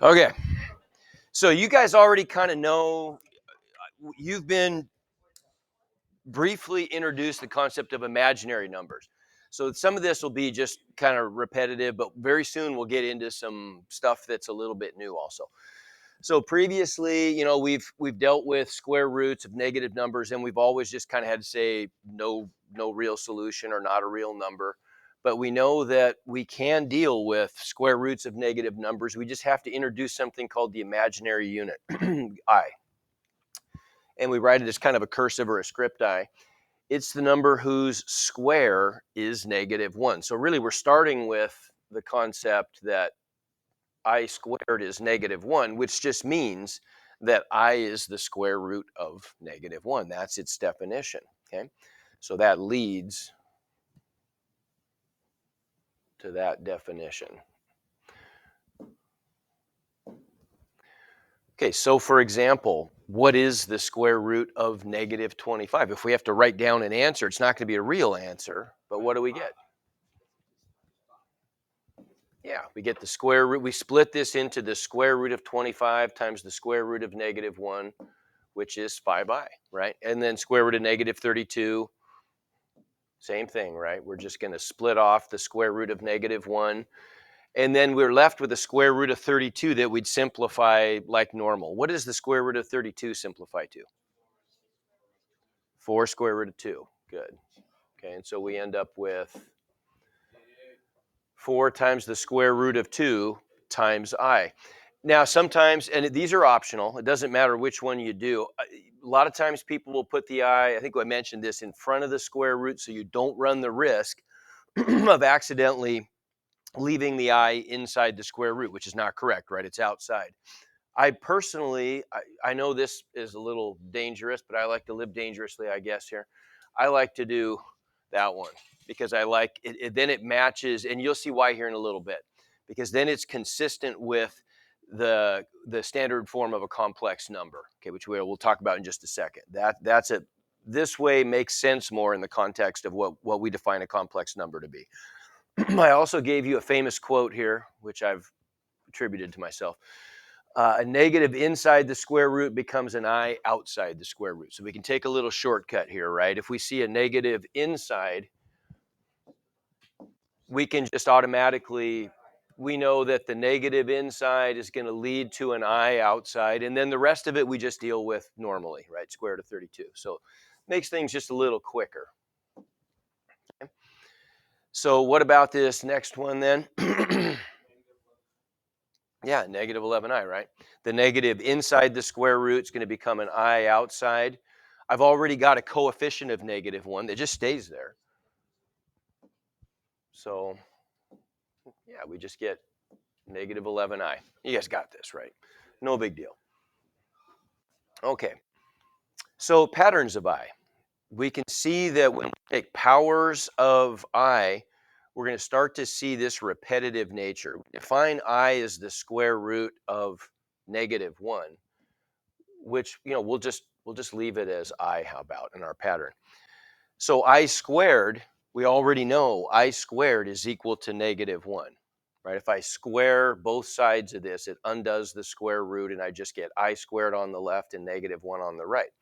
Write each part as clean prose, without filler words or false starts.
Okay, so you guys already kind of know, you've been briefly introduced the concept of imaginary numbers. So some of this will be just kind of repetitive, but very soon we'll get into some stuff that's a little bit new also. So previously, we've dealt with square roots of negative numbers, and we've always just kind of had to say no real solution or not a real number. But we know that we can deal with square roots of negative numbers. We just have to introduce something called the imaginary unit, I. And we write it as kind of a cursive or a script I. It's the number whose square is -1. So really we're starting with the concept that I squared is -1, which just means that I is the square root of -1. That's its definition. Okay. So that leads to that definition. Okay, so for example, what is the square root of -25? If we have to write down an answer, it's not going to be a real answer, but what do we get? Yeah, we get the square root. We split this into the square root of 25 times the square root of -1, which is 5i, right? And then square root of -32, same thing, right? We're just going to split off the square root of -1. And then we're left with a square root of 32 that we'd simplify like normal. What does the square root of 32 simplify to? 4 square root of 2. Good. Okay, and so we end up with 4 times the square root of 2 times I. Now, sometimes, and these are optional, it doesn't matter which one you do. A lot of times people will put the I think I mentioned this, in front of the square root so you don't run the risk of accidentally leaving the I inside the square root, which is not correct, right? It's outside. I personally, I know this is a little dangerous, but I like to live dangerously, I guess, here. I like to do that one because I like it, then it matches, and you'll see why here in a little bit, because then it's consistent with the standard form of a complex number, okay, which we'll talk about in just a second. That's it. This way makes sense more in the context of what we define a complex number to be. I also gave you a famous quote here, which I've attributed to myself. A negative inside the square root becomes an I outside the square root. So we can take a little shortcut here, right? If we see a negative inside, we can just automatically, we know that the negative inside is going to lead to an I outside. And then the rest of it we just deal with normally, right? Square root of 32. So makes things just a little quicker. Okay. So what about this next one then? Yeah, -11i, right? The negative inside the square root is going to become an I outside. I've already got a coefficient of -1 that just stays there. So, yeah, we just get -11i. You guys got this, right? No big deal. Okay, so patterns of I. We can see that when we take powers of I, we're going to start to see this repetitive nature. We define I as the square root of -1. Which we'll just leave it as I, how about, in our pattern. So I squared, we already know I squared is equal to -1, right? If I square both sides of this, it undoes the square root and I just get I squared on the left and -1 on the right.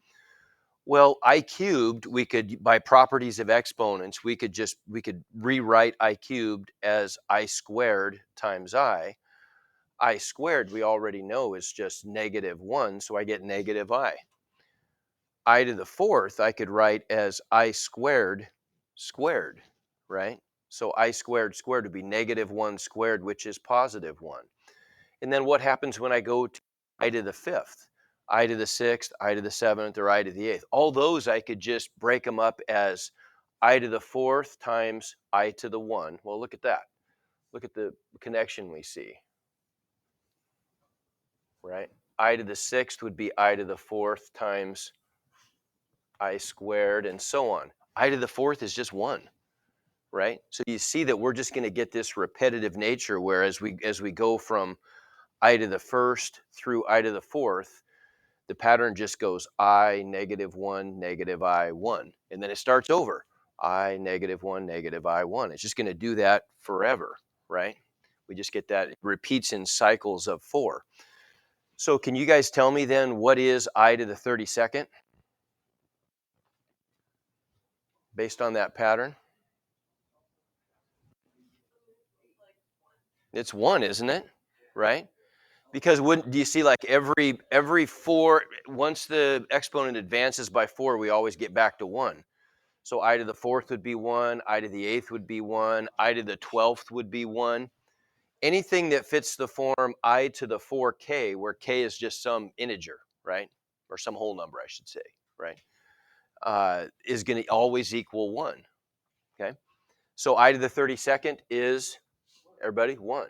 Well, I cubed, we could, by properties of exponents, we could rewrite I cubed as I squared times I squared, we already know, is just -1, so I get -I. I to the fourth, I could write as I squared squared, right? So I squared squared would be -1 squared, which is +1. And then what happens when I go to I to the fifth, I to the sixth, I to the seventh, or I to the eighth? All those I could just break them up as I to the fourth times I to the one. Well, look at that. Look at the connection we see, right? I to the sixth would be I to the fourth times I squared, and so on. I to the fourth is just 1, right? So you see that we're just going to get this repetitive nature where as we go from I to the first through I to the fourth, the pattern just goes I, -1, I, 1. And then it starts over. I, -1, I, 1. It's just going to do that forever, right? We just get that. It repeats in cycles of 4. So can you guys tell me then what is I to the 32nd based on that pattern? It's 1, isn't it? Right? Because do you see like every 4, once the exponent advances by 4, we always get back to 1. So I to the 4th would be 1, I to the 8th would be 1, I to the 12th would be 1. Anything that fits the form I to the 4k, where k is just some integer, right? Or some whole number, I should say, right? Is going to always equal 1, okay? So I to the 32nd is, everybody, 1.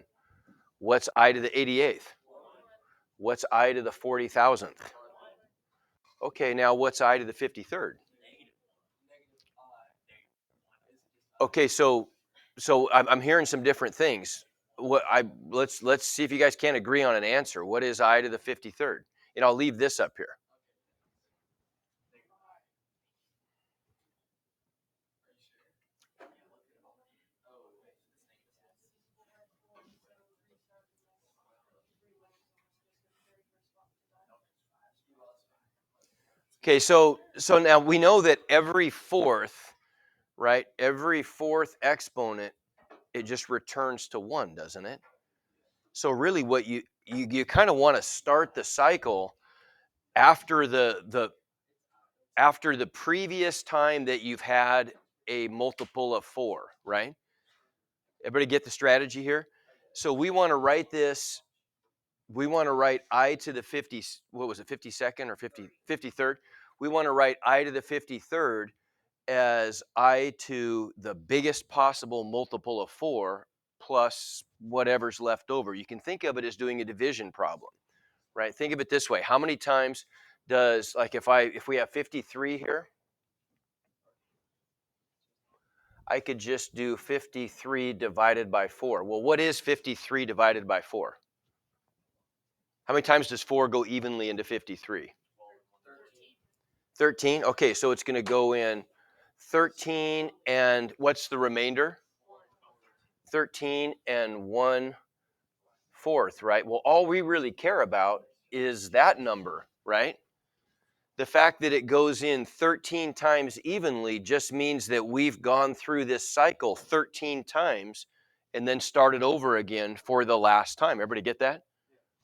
What's I to the 88th? What's I to the 40,000th? Okay, now what's I to the 53rd? Okay, so I'm hearing some different things. Let's see if you guys can't agree on an answer. What is I to the 53rd? And I'll leave this up here. Okay, so now we know that every fourth, right? Every fourth exponent, it just returns to 1, doesn't it? So really what you kind of want to start the cycle after the previous time that you've had a multiple of 4, right? Everybody get the strategy here? So we want to write this, we want to write I to the 50, what was it, 52nd or 53rd? We want to write I to the 53rd as I to the biggest possible multiple of 4 plus whatever's left over. You can think of it as doing a division problem, right? Think of it this way. How many times does, like if we have 53 here, I could just do 53 divided by 4. Well, what is 53 divided by 4? How many times does 4 go evenly into 53? 13? Okay, so it's going to go in 13 and what's the remainder? 13 and 1/4, right? Well, all we really care about is that number, right? The fact that it goes in 13 times evenly just means that we've gone through this cycle 13 times and then started over again for the last time. Everybody get that?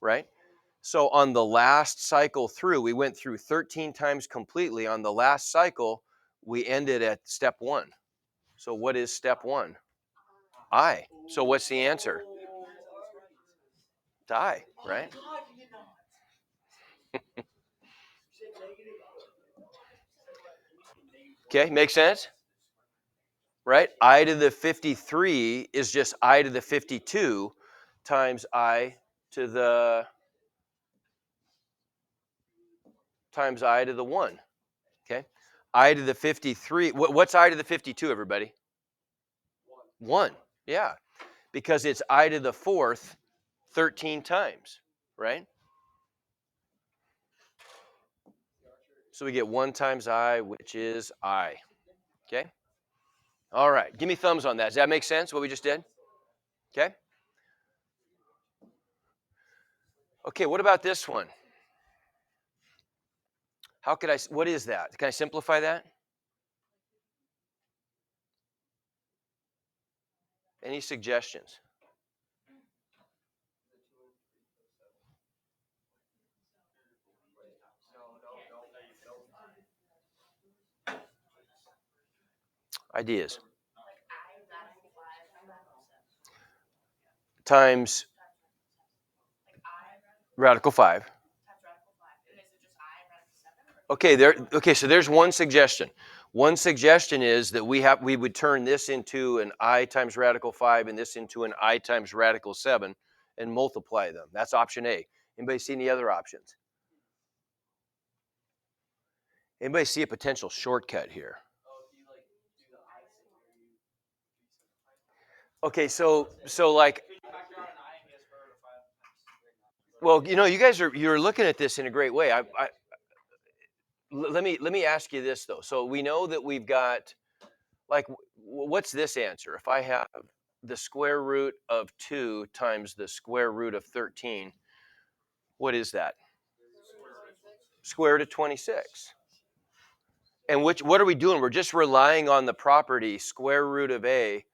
Right? So on the last cycle through, we went through 13 times completely. On the last cycle, we ended at step 1. So what is step 1? I. So what's the answer? I, right? Okay, makes sense? Right? I to the 53 is just I to the 52 times I to the I to the 1. Okay? I to the 53. What's I to the 52, everybody? 1. Yeah. Because it's I to the 4th 13 times, right? So we get 1 times I, which is I. Okay? All right. Give me thumbs on that. Does that make sense, what we just did? Okay? Okay, what about this one? What is that? Can I simplify that? Any suggestions? Ideas? Times radical 5. Okay, so there's one suggestion. One suggestion is that we would turn this into an I times radical 5 and this into an I times radical 7 and multiply them. That's option A. Anybody see any other options? Anybody see a potential shortcut here? Okay, so like, well, you guys you're looking at this in a great way. Let me ask you this though. So we know that we've got, like, what's this answer? If I have the square root of 2 times the square root of 13, what is that? Square root of 26. And what are we doing? We're just relying on the property square root of A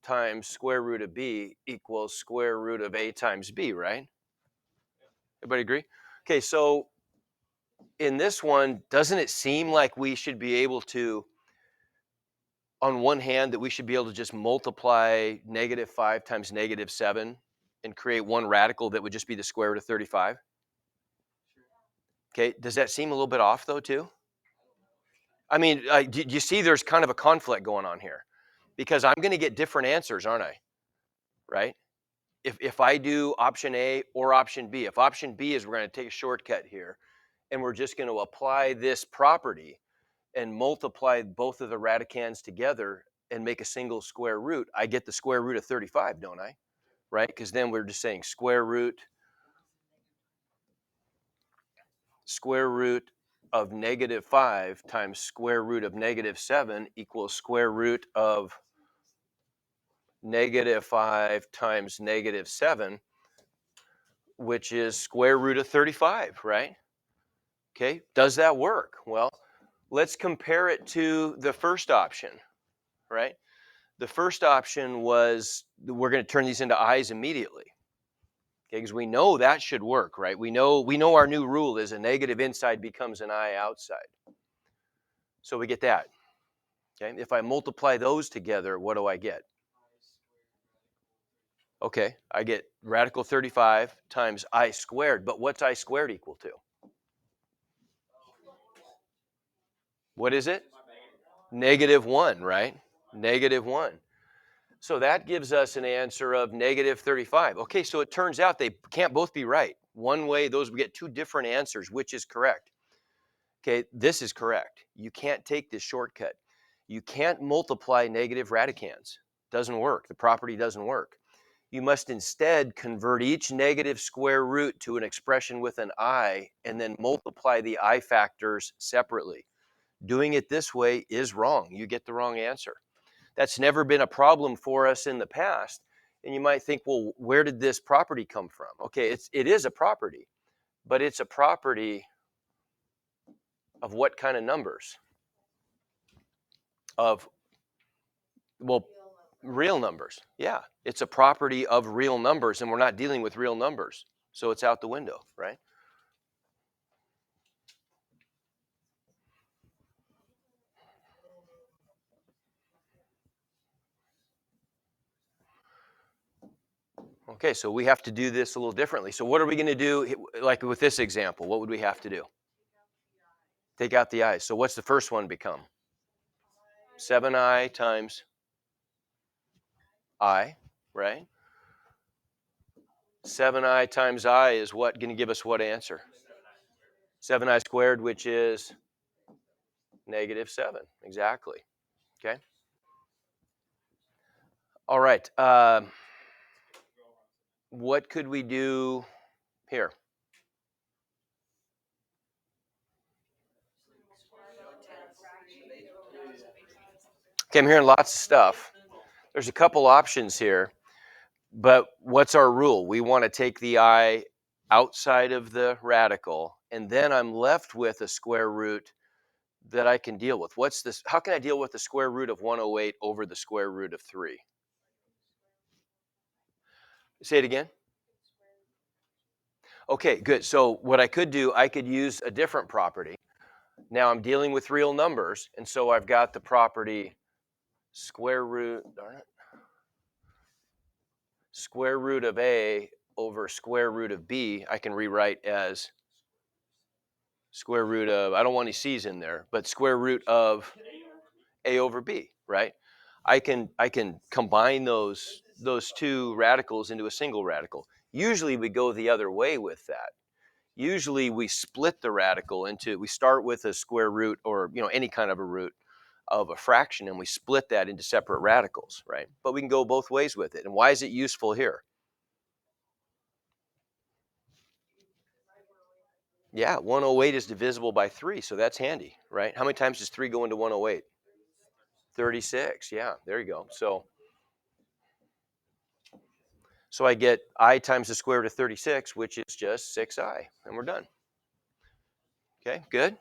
times square root of B equals square root of A times B, right? Everybody agree? Okay, so in this one, doesn't it seem like we should be able to, on one hand, that we should be able to just multiply -5 times -7 and create one radical that would just be the square root of 35? Okay, does that seem a little bit off though too? I mean, do you see there's kind of a conflict going on here? Because I'm going to get different answers, aren't I? Right? If I do option A or option B, if option B is we're going to take a shortcut here and we're just going to apply this property and multiply both of the radicands together and make a single square root, I get the square root of 35, don't I? Right? Because then we're just saying square root of -5 times square root of -7 equals square root of -5 times -7, which is square root of 35, right? Okay, does that work? Well, let's compare it to the first option, right? The first option was we're going to turn these into i's immediately. Okay, because we know that should work, right? We know our new rule is a negative inside becomes an I outside. So we get that. Okay, if I multiply those together, what do I get? Okay, I get radical 35 times I squared, but what's I squared equal to? What is it? -1, right? -1. So that gives us an answer of -35. Okay, so it turns out they can't both be right. One way, we get two different answers. Which is correct? Okay, this is correct. You can't take this shortcut. You can't multiply negative radicands. Doesn't work. The property doesn't work. You must instead convert each negative square root to an expression with an I and then multiply the I factors separately. Doing it this way is wrong. You get the wrong answer. That's never been a problem for us in the past. And you might think, well, where did this property come from? Okay, it is a property, but it's a property of what kind of numbers? Of, well, real numbers. Yeah, it's a property of real numbers, and we're not dealing with real numbers. So it's out the window, right? Okay, so we have to do this a little differently. So what are we going to do, like with this example? What would we have to do? Take out the i's. So what's the first one become? 7i times I, right? 7i times I is what going to give us what answer? 7i squared, which is -7. Exactly. Okay. All right. What could we do here? Okay, I'm hearing lots of stuff. There's a couple options here, but what's our rule? We want to take the I outside of the radical, and then I'm left with a square root that I can deal with. What's this? How can I deal with the square root of 108 over the square root of 3? Say it again. Okay, good. So what I could do, I could use a different property. Now I'm dealing with real numbers, and so I've got the property square root, darn it, square root of A over square root of B, I can rewrite as square root of, I don't want any C's in there, but square root of A over B, right? I can combine those two radicals into a single radical. Usually we go the other way with that. Usually we split the radical into, we start with a square root or any kind of a root of a fraction and we split that into separate radicals, right? But we can go both ways with it. And why is it useful here? Yeah, 108 is divisible by 3, so that's handy, right? How many times does 3 go into 108? 36, yeah, there you go. So So I get I times the square root of 36, which is just 6i, and we're done. Okay, good.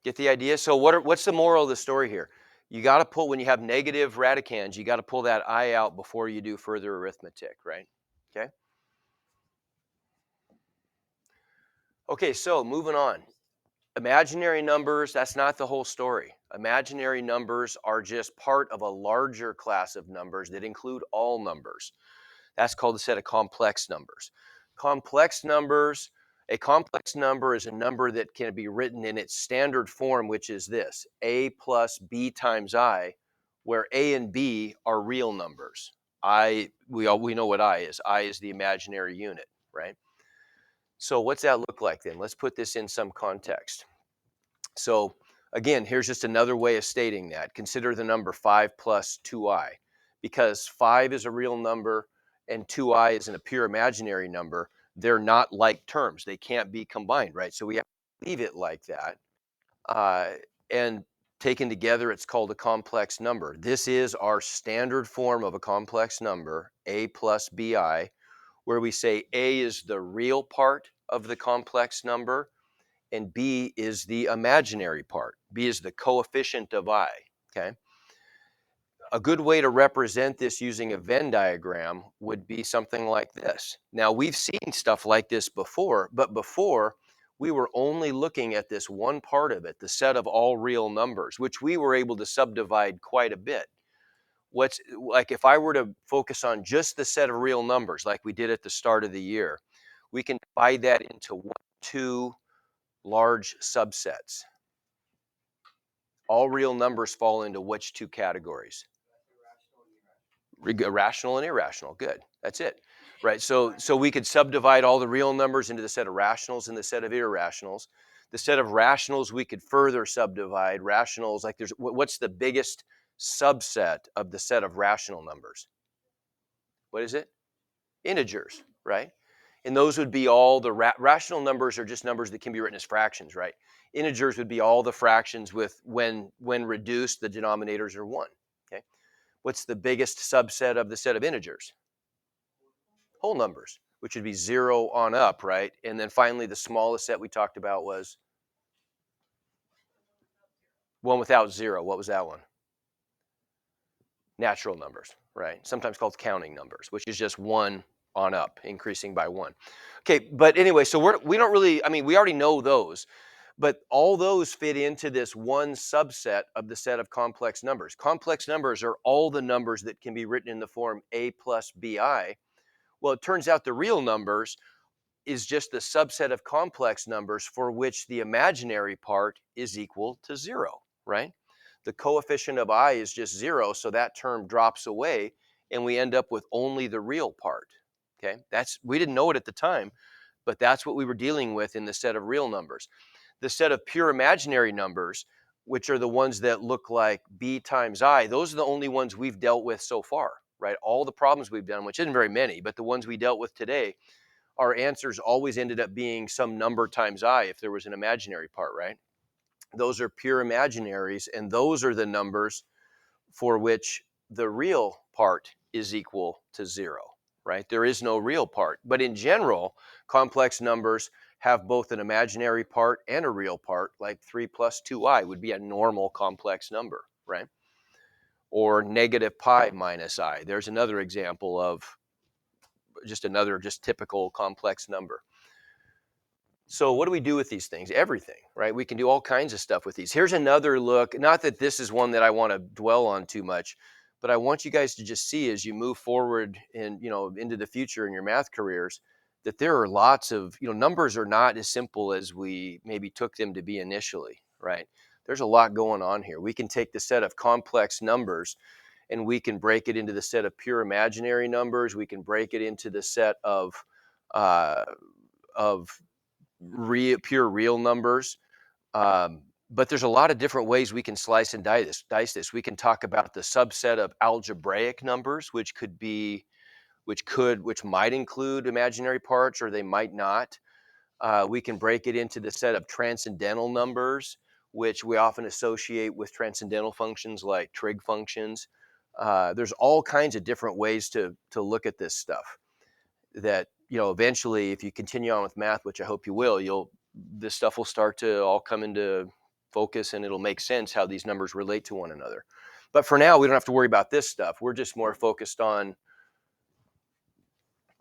Get the idea? So what's the moral of the story here? You got to pull, when you have negative radicands, you got to pull that I out before you do further arithmetic, right? Okay. Okay, so moving on. Imaginary numbers, that's not the whole story. Imaginary numbers are just part of a larger class of numbers that include all numbers. That's called a set of complex numbers. Complex numbers, a complex number is a number that can be written in its standard form, which is this: a plus b times I, where a and b are real numbers. We know what I is. I is the imaginary unit, right? So what's that look like then? Let's put this in some context. So again, here's just another way of stating that. Consider the number 5 plus 2i. Because 5 is a real number and 2i is a pure imaginary number, they're not like terms. They can't be combined, right? So we have to leave it like that. And taken together, it's called a complex number. This is our standard form of a complex number, a plus bi, where we say a is the real part of the complex number and b is the imaginary part. B is the coefficient of I, okay? A good way to represent this using a Venn diagram would be something like this. Now, we've seen stuff like this before, but before we were only looking at this one part of it, the set of all real numbers, which we were able to subdivide quite a bit. What's like if I were to focus on just the set of real numbers like we did at the start of the year, we can divide that into two large subsets. All real numbers fall into which two categories? Rational and irrational. Good. That's it. Right. So we could subdivide all the real numbers into the set of rationals and the set of irrationals. The set of rationals we could further subdivide. Rationals, like what's the biggest subset of the set of rational numbers? What is it? Integers, right? And those would be all the rational numbers are just numbers that can be written as fractions, right? Integers would be all the fractions with when reduced, the denominators are 1, okay? What's the biggest subset of the set of integers? Whole numbers, which would be 0 on up, right? And then finally, the smallest set we talked about was one without 0. What was that one? Natural numbers, right? Sometimes called counting numbers, which is just 1 on up, increasing by 1. Okay, but anyway, so we don't really, I mean, we already know those, but all those fit into this one subset of the set of complex numbers. Complex numbers are all the numbers that can be written in the form a plus bi. Well, it turns out the real numbers is just the subset of complex numbers for which the imaginary part is equal to 0, right? The coefficient of I is just 0, so that term drops away, and we end up with only the real part, okay? We didn't know it at the time, but that's what we were dealing with in the set of real numbers. The set of pure imaginary numbers, which are the ones that look like b times I, those are the only ones we've dealt with so far, right? All the problems we've done, which isn't very many, but the ones we dealt with today, our answers always ended up being some number times I if there was an imaginary part, right? Those are pure imaginaries, and those are the numbers for which the real part is equal to 0, right? There is no real part. But in general, complex numbers have both an imaginary part and a real part, like 3 plus 2i would be a normal complex number, right? Or negative pi minus I. There's another example of just typical complex number. So what do we do with these things? Everything, right? We can do all kinds of stuff with these. Here's another look. Not that this is one that I want to dwell on too much, but I want you guys to just see as you move forward and into the future in your math careers that there are lots of numbers are not as simple as we maybe took them to be initially, right? There's a lot going on here. We can take the set of complex numbers and we can break it into the set of pure imaginary numbers. We can break it into the set of uh, of pure real numbers. But there's a lot of different ways we can slice and dice this. We can talk about the subset of algebraic numbers, which might include imaginary parts, or they might not. We can break it into the set of transcendental numbers, which we often associate with transcendental functions like trig functions. There's all kinds of different ways to look at this stuff that, eventually, if you continue on with math, which I hope you will, this stuff will start to all come into focus, and it'll make sense how these numbers relate to one another. But for now, we don't have to worry about this stuff. We're just more focused on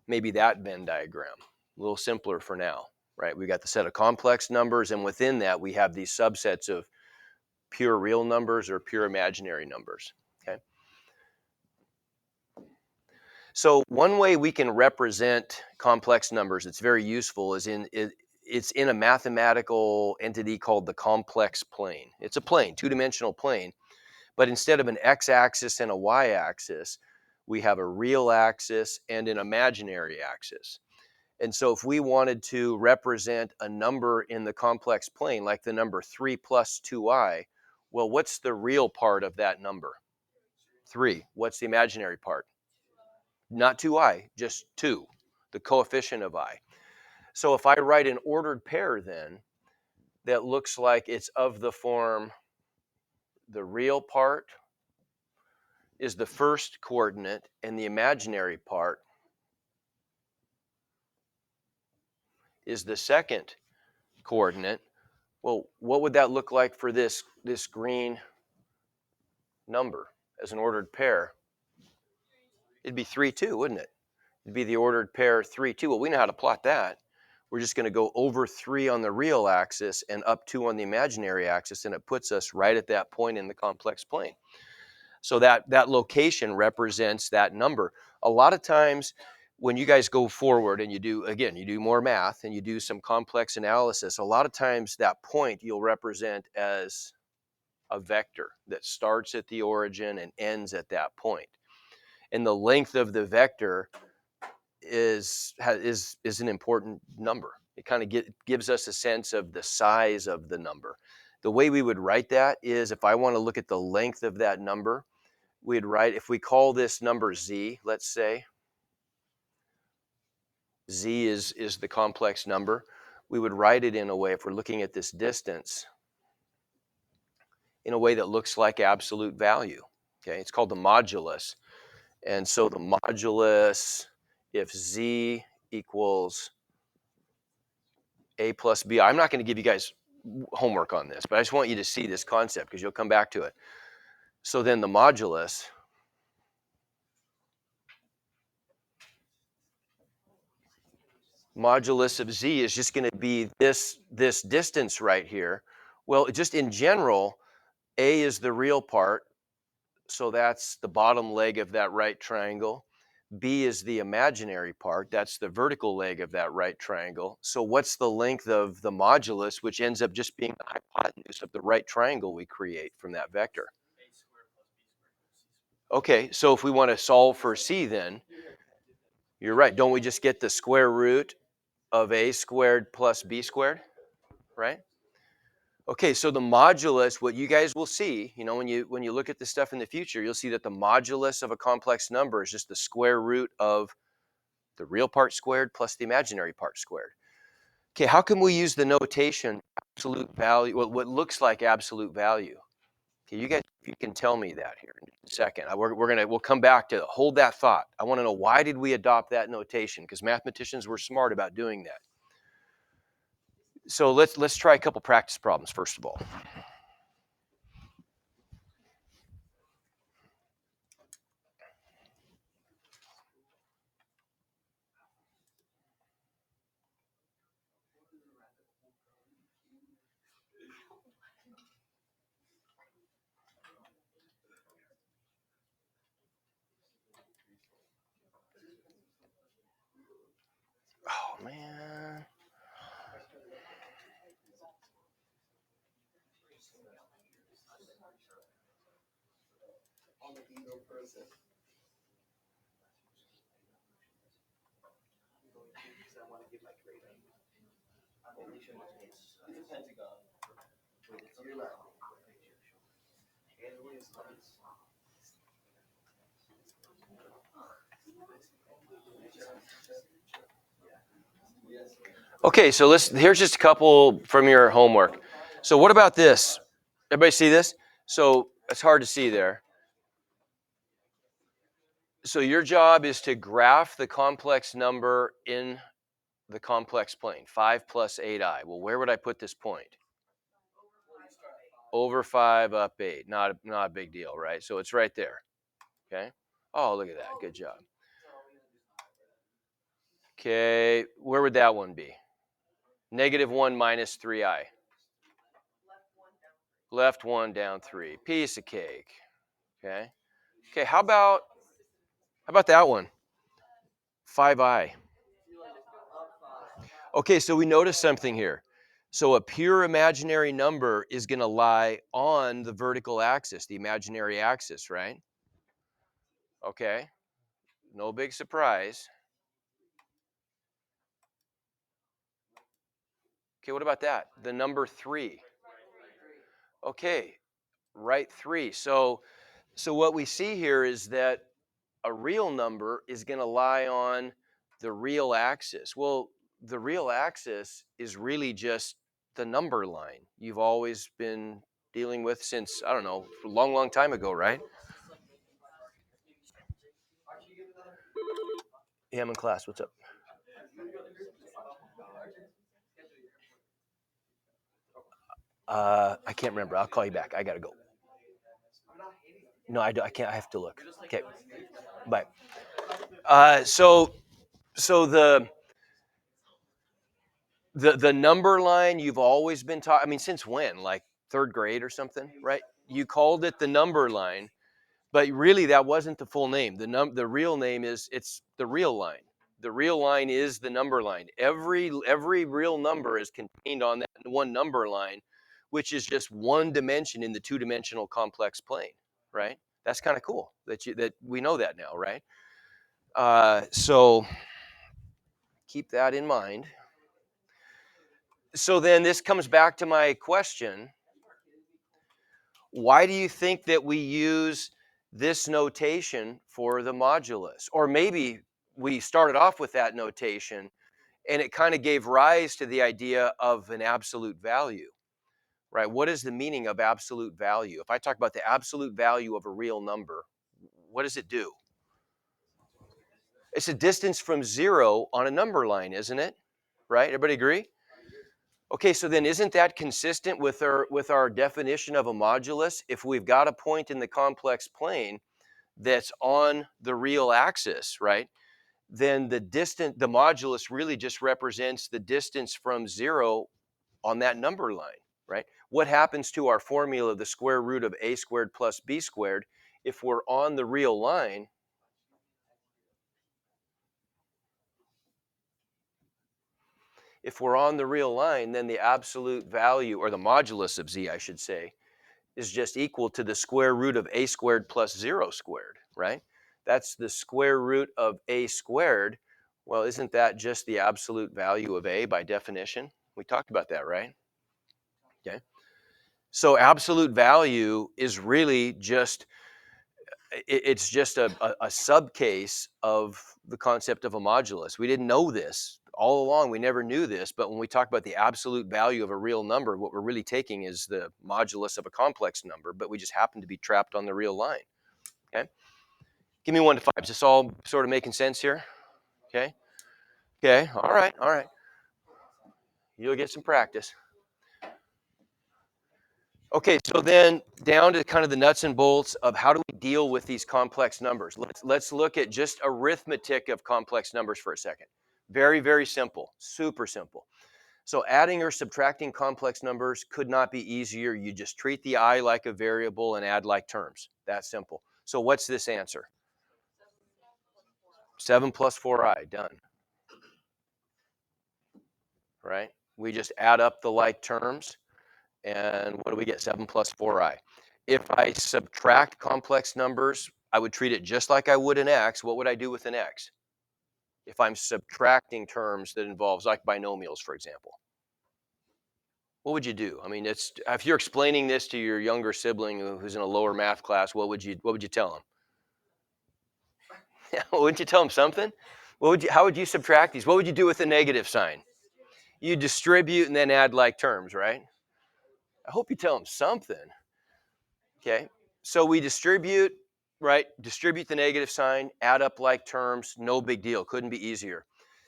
maybe that Venn diagram, a little simpler for now, right? We got the set of complex numbers, and within that, we have these subsets of pure real numbers or pure imaginary numbers, okay? So one way we can represent complex numbers that's very useful is it's in a mathematical entity called the complex plane. It's a plane, two-dimensional plane, but instead of an x-axis and a y-axis, we have a real axis and an imaginary axis. And so if we wanted to represent a number in the complex plane, like the number 3 plus 2i, well, what's the real part of that number? 3. What's the imaginary part? Not 2i, just 2, the coefficient of I. So if I write an ordered pair then that looks like it's of the form, the real part is the first coordinate and the imaginary part is the second coordinate, well, what would that look like for this green number as an ordered pair? It'd be 3, 2, wouldn't it? It'd be the ordered pair 3, 2. Well, we know how to plot that. We're just going to go over 3 on the real axis and up 2 on the imaginary axis, and it puts us right at that point in the complex plane. So that location represents that number. A lot of times when you guys go forward and you do more math and you do some complex analysis, a lot of times that point you'll represent as a vector that starts at the origin and ends at that point. And the length of the vector is an important number. It kind of gives us a sense of the size of the number. The way we would write that is, if I want to look at the length of that number, we'd write, if we call this number z, let's say, z is the complex number, we would write it in a way, if we're looking at this distance, in a way that looks like absolute value. Okay, it's called the modulus. And so the modulus, if z equals a plus b, I'm not going to give you guys homework on this, but I just want you to see this concept because you'll come back to it. So then the modulus of z is just going to be this distance right here. Well, just in general, a is the real part, so that's the bottom leg of that right triangle. B is the imaginary part, that's the vertical leg of that right triangle. So what's the length of the modulus, which ends up just being the hypotenuse of the right triangle we create from that vector? Okay, so if we want to solve for c, then you're right. Don't we just get the square root of a squared plus b squared, right? Okay, so the modulus, what you guys will see, when you look at this stuff in the future, you'll see that the modulus of a complex number is just the square root of the real part squared plus the imaginary part squared. Okay, how can we use the notation absolute value, what looks like absolute value? Okay, you guys, if you can tell me that here in a second. We'll come back to hold that thought. I want to know, why did we adopt that notation? Because mathematicians were smart about doing that. So let's try a couple practice problems first of all. Oh man. Okay, so here's just a couple from your homework. So what about this? Everybody see this? So it's hard to see there. So your job is to graph the complex number in the complex plane, 5 plus 8i. Well, where would I put this point? Over 5, up 8. Not a big deal, right? So it's right there, okay? Oh, look at that. Good job. Okay, where would that one be? -1 minus 3i. Left 1, down 3. Piece of cake, okay? Okay, how about that one? 5i. Okay, so we notice something here. So a pure imaginary number is going to lie on the vertical axis, the imaginary axis, right? Okay, no big surprise. Okay, what about that? The number 3. Okay, right 3. So what we see here is that a real number is going to lie on the real axis. Well, the real axis is really just the number line you've always been dealing with since, I don't know, a long, long time ago, right? Yeah, I'm in class. What's up? I can't remember. I'll call you back. I got to go. No, I can't. I have to look. Okay. Bye. So the number line you've always been taught. I mean, since when? Like third grade or something, right? You called it the number line, but really that wasn't the full name. The real name is it's the real line. The real line is the number line. Every real number is contained on that one number line, which is just one dimension in the two-dimensional complex plane, right? That's kind of cool that we know that now, right? So keep that in mind. So then this comes back to my question. Why do you think that we use this notation for the modulus? Or maybe we started off with that notation and it kind of gave rise to the idea of an absolute value, right? What is the meaning of absolute value? If I talk about the absolute value of a real number, what does it do? It's a distance from 0 on a number line, isn't it? Right? Everybody agree? Okay, so then isn't that consistent with our definition of a modulus? If we've got a point in the complex plane that's on the real axis, right? Then the modulus really just represents the distance from 0 on that number line, right? What happens to our formula, the square root of a squared plus b squared, if we're on the real line? If we're on the real line, then the absolute value, or the modulus of z, I should say, is just equal to the square root of a squared plus 0 squared, right? That's the square root of a squared. Well, isn't that just the absolute value of a by definition? We talked about that, right? Okay. So absolute value is really just it's just a subcase of the concept of a modulus. We didn't know this all along. We never knew this, but when we talk about the absolute value of a real number, what we're really taking is the modulus of a complex number, but we just happen to be trapped on the real line. Okay, give me 1 to 5. Is this all sort of making sense here? Okay, okay, all right, all right. You'll get some practice. Okay, so then down to kind of the nuts and bolts of how do we deal with these complex numbers. Let's look at just arithmetic of complex numbers for a second. Very, very simple, super simple. So adding or subtracting complex numbers could not be easier. You just treat the I like a variable and add like terms. That's simple. So what's this answer? 7 plus 4i, done. Right? We just add up the like terms. And what do we get? 7 plus 4i. If I subtract complex numbers, I would treat it just like I would an x. What would I do with an x? If I'm subtracting terms that involves like binomials, for example. What would you do? I mean, it's if you're explaining this to your younger sibling who's in a lower math class, what would you tell him? Wouldn't you tell him something? How would you subtract these? What would you do with the negative sign? You distribute and then add like terms, right? I hope you tell him something. Okay, so we distribute right? Distribute the negative sign, add up like terms, no big deal. Couldn't be easier.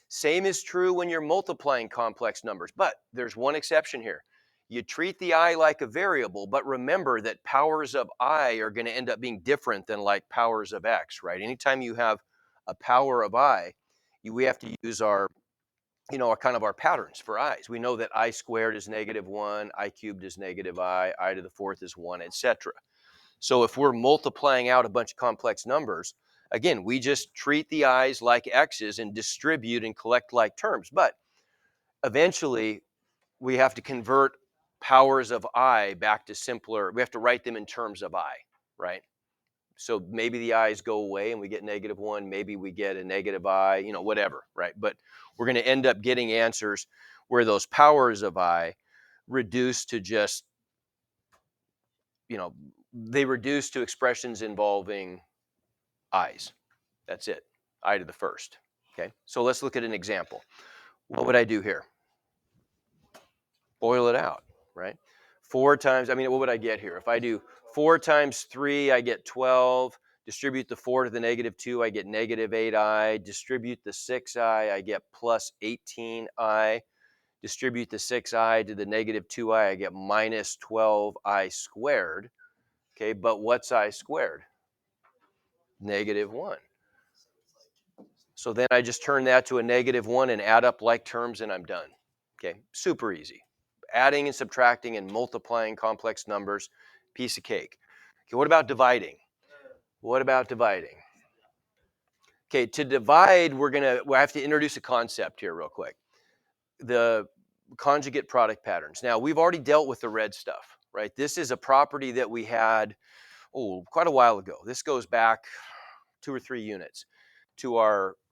Same is true when you're multiplying complex numbers, but there's one exception here. You treat the I like a variable, but remember that powers of I are going to end up being different than like powers of X, right? Anytime you have a power of I, we have to use our, our kind of our patterns for i's. We know that I squared is -1, I cubed is I to the fourth is 1, etc. So if we're multiplying out a bunch of complex numbers, again, we just treat the i's like x's and distribute and collect like terms. But eventually, we have to convert powers of I back to simpler. We have to write them in terms of I, right? So maybe the i's go away and we get -1. Maybe we get a negative I, whatever, right? But we're going to end up getting answers where those powers of I reduce to just, you know, they reduce to expressions involving i's. That's it. I to the first. Okay. So let's look at an example. What would I do here? Boil it out, right? 4 times, what would I get here? If I do 4 times 3, I get 12. Distribute the 4 to the -2, I get -8i. Distribute the 6i, I get plus 18i. Distribute the 6i to the -2i, I get minus 12i squared. Okay, but what's I squared? -1. So then I just turn that to a -1 and add up like terms and I'm done. Okay, super easy. Adding and subtracting and multiplying complex numbers, piece of cake. Okay, what about dividing? What about dividing? Okay, to divide, we have to introduce a concept here real quick. The conjugate product patterns. Now, we've already dealt with the red stuff, right? This is a property that we had, quite a while ago. This goes back 2 or 3 units to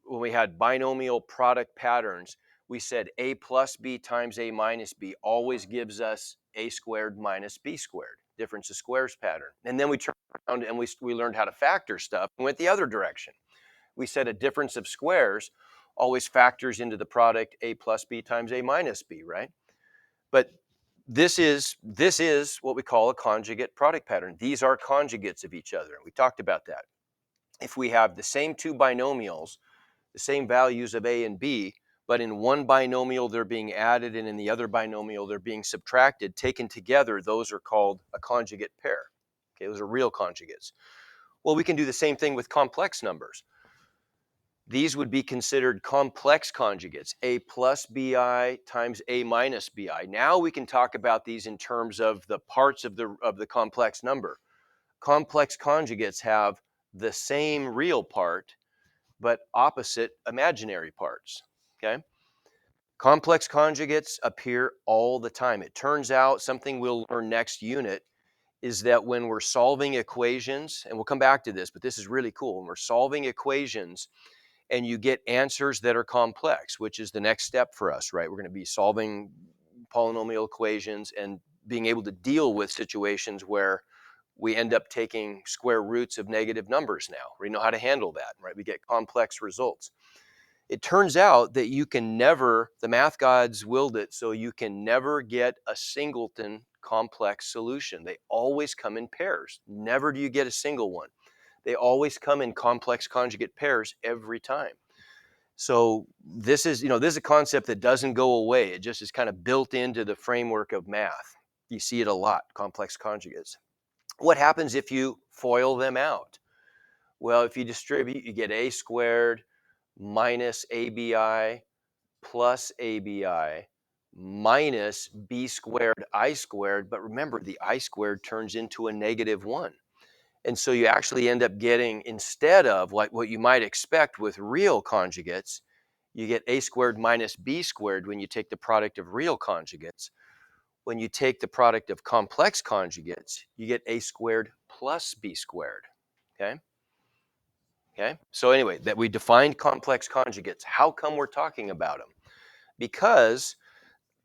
when we had binomial product patterns. We said a plus b times a minus b always gives us a squared minus b squared, difference of squares pattern. And then we turned around and we learned how to factor stuff and went the other direction. We said a difference of squares always factors into the product a plus b times a minus b, right? But this is what we call a conjugate product pattern. These are conjugates of each other. We talked about that. If we have the same 2 binomials, the same values of a and b, but in one binomial they're being added and in the other binomial they're being subtracted, taken together, those are called a conjugate pair. Okay, those are real conjugates. Well, we can do the same thing with complex numbers. These would be considered complex conjugates, a plus bi times a minus bi. Now we can talk about these in terms of the parts of the complex number. Complex conjugates have the same real part, but opposite imaginary parts, okay? Complex conjugates appear all the time. It turns out something we'll learn next unit is that when we're solving equations, and we'll come back to this, but this is really cool. When we're solving equations, and you get answers that are complex, which is the next step for us, right? We're going to be solving polynomial equations and being able to deal with situations where we end up taking square roots of negative numbers now. We know how to handle that, right? We get complex results. It turns out that the math gods willed it so you can never get a singleton complex solution. They always come in pairs. Never do you get a single one. They always come in complex conjugate pairs every time. So this is a concept that doesn't go away. It just is kind of built into the framework of math. You see it a lot, complex conjugates. What happens if you FOIL them out? Well, if you distribute, you get a squared minus abi plus abi minus b squared I squared. But remember, the I squared turns into a -1. And so you actually end up getting, instead of what you might expect with real conjugates, you get a squared minus b squared when you take the product of real conjugates. When you take the product of complex conjugates, you get a squared plus b squared. Okay? Okay? So anyway, that we defined complex conjugates. How come we're talking about them? Because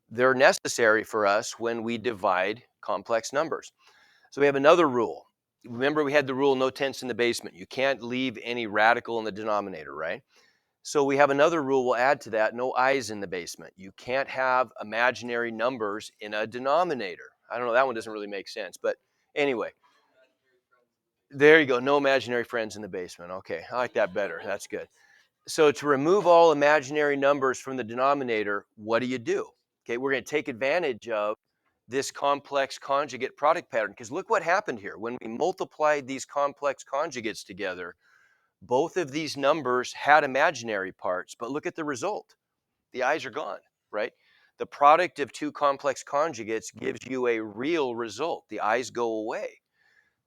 they're necessary for us when we divide complex numbers. So we have another rule. Remember, we had the rule no tenths in the basement. You can't leave any radical in the denominator, right? So we have another rule we'll add to that, no i's in the basement. You can't have imaginary numbers in a denominator. I don't know, that one doesn't really make sense. But anyway, There you go. No imaginary friends in the basement. Okay, I like that better. That's good. So to remove all imaginary numbers from the denominator, what do? Okay, we're going to take advantage of this complex conjugate product pattern, because look what happened here. When we multiplied these complex conjugates together, both of these numbers had imaginary parts, but look at the result. The i's are gone, right? The product of two complex conjugates gives you a real result. The i's go away.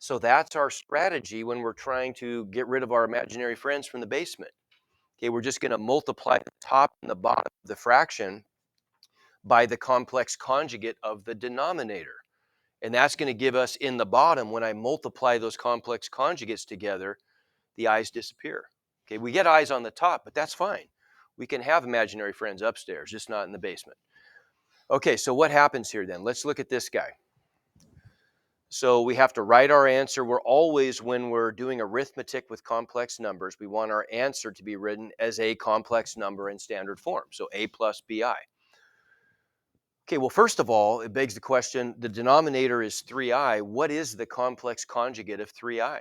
So that's our strategy when we're trying to get rid of our imaginary friends from the basement. Okay, we're just going to multiply the top and the bottom of the fraction by the complex conjugate of the denominator. And that's going to give us in the bottom, when I multiply those complex conjugates together, the i's disappear. Okay, we get i's on the top, but that's fine. We can have imaginary friends upstairs, just not in the basement. Okay, so what happens here then? Let's look at this guy. So we have to write our answer. We're always, when we're doing arithmetic with complex numbers, we want our answer to be written as a complex number in standard form. So a plus bi. Okay, well, first of all, it begs the question, the denominator is 3i. What is the complex conjugate of 3i?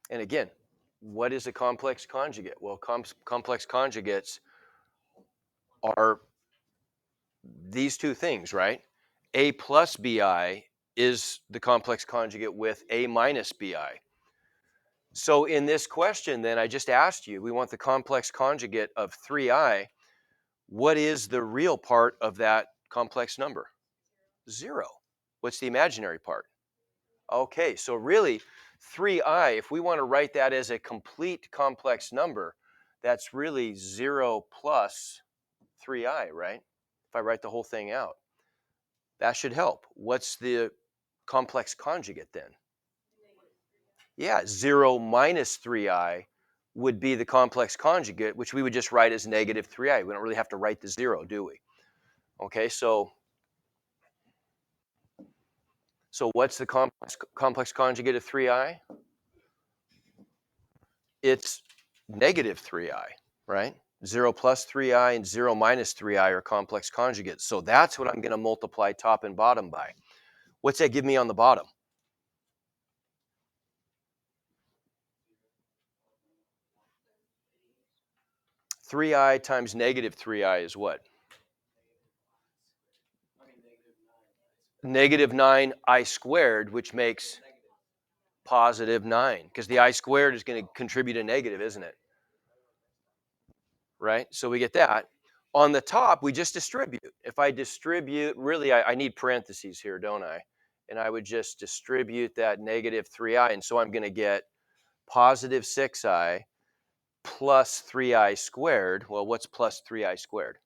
And again, what is a complex conjugate? Well, complex conjugates are these two things, right? A plus bi is the complex conjugate with a minus bi. So in this question, then, I just asked you, we want the complex conjugate of 3i. What is the real part of that complex number? 0. What's the imaginary part? Okay, so really, 3i, if we want to write that as a complete complex number, that's really 0 plus 3i, right? If I write the whole thing out. That should help. What's the complex conjugate then? Yeah, 0 minus 3i would be the complex conjugate, which we would just write as negative 3i. We don't really have to write the 0, do we? Okay, so what's the complex conjugate of 3i? It's negative 3i, right? 0 plus 3i and 0 minus 3i are complex conjugates. So that's what I'm going to multiply top and bottom by. What's that give me on the bottom? 3i times negative 3i is what? Negative 9i squared, which makes positive 9, because the I squared is going to contribute a negative, isn't it? Right? So we get that. On the top, we just distribute. If I distribute, really, I need parentheses here, don't I? And I would just distribute that negative 3i. And so I'm going to get positive 6i plus 3i squared. Well, what's plus 3i squared?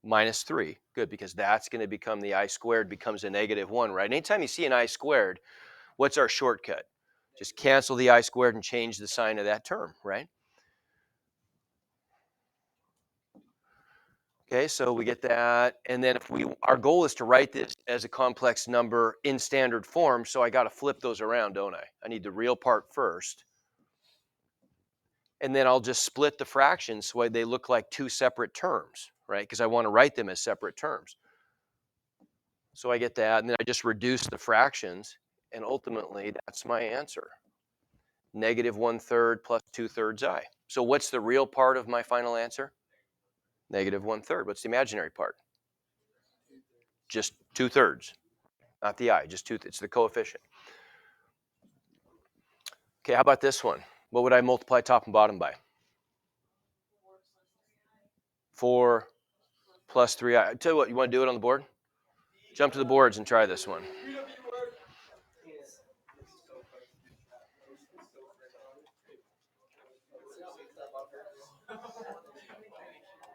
Minus 3. Good, because that's going to become the I squared becomes a negative 1, right? Anytime you see an I squared, what's our shortcut? Just cancel the I squared and change the sign of that term, right? Okay, so we get that. And then our goal is to write this as a complex number in standard form, so I got to flip those around, don't I? I need the real part first. And then I'll just split the fractions so they look like two separate terms, right? Because I want to write them as separate terms. So I get that, and then I just reduce the fractions, and ultimately that's my answer. Negative 1/3 plus 2/3 I. So what's the real part of my final answer? Negative 1/3. What's the imaginary part? Just 2/3. Not the I, just 2. It's the coefficient. Okay, how about this one? What would I multiply top and bottom by? 4 plus 3i. I tell you what, you want to do it on the board? Jump to the boards and try this one.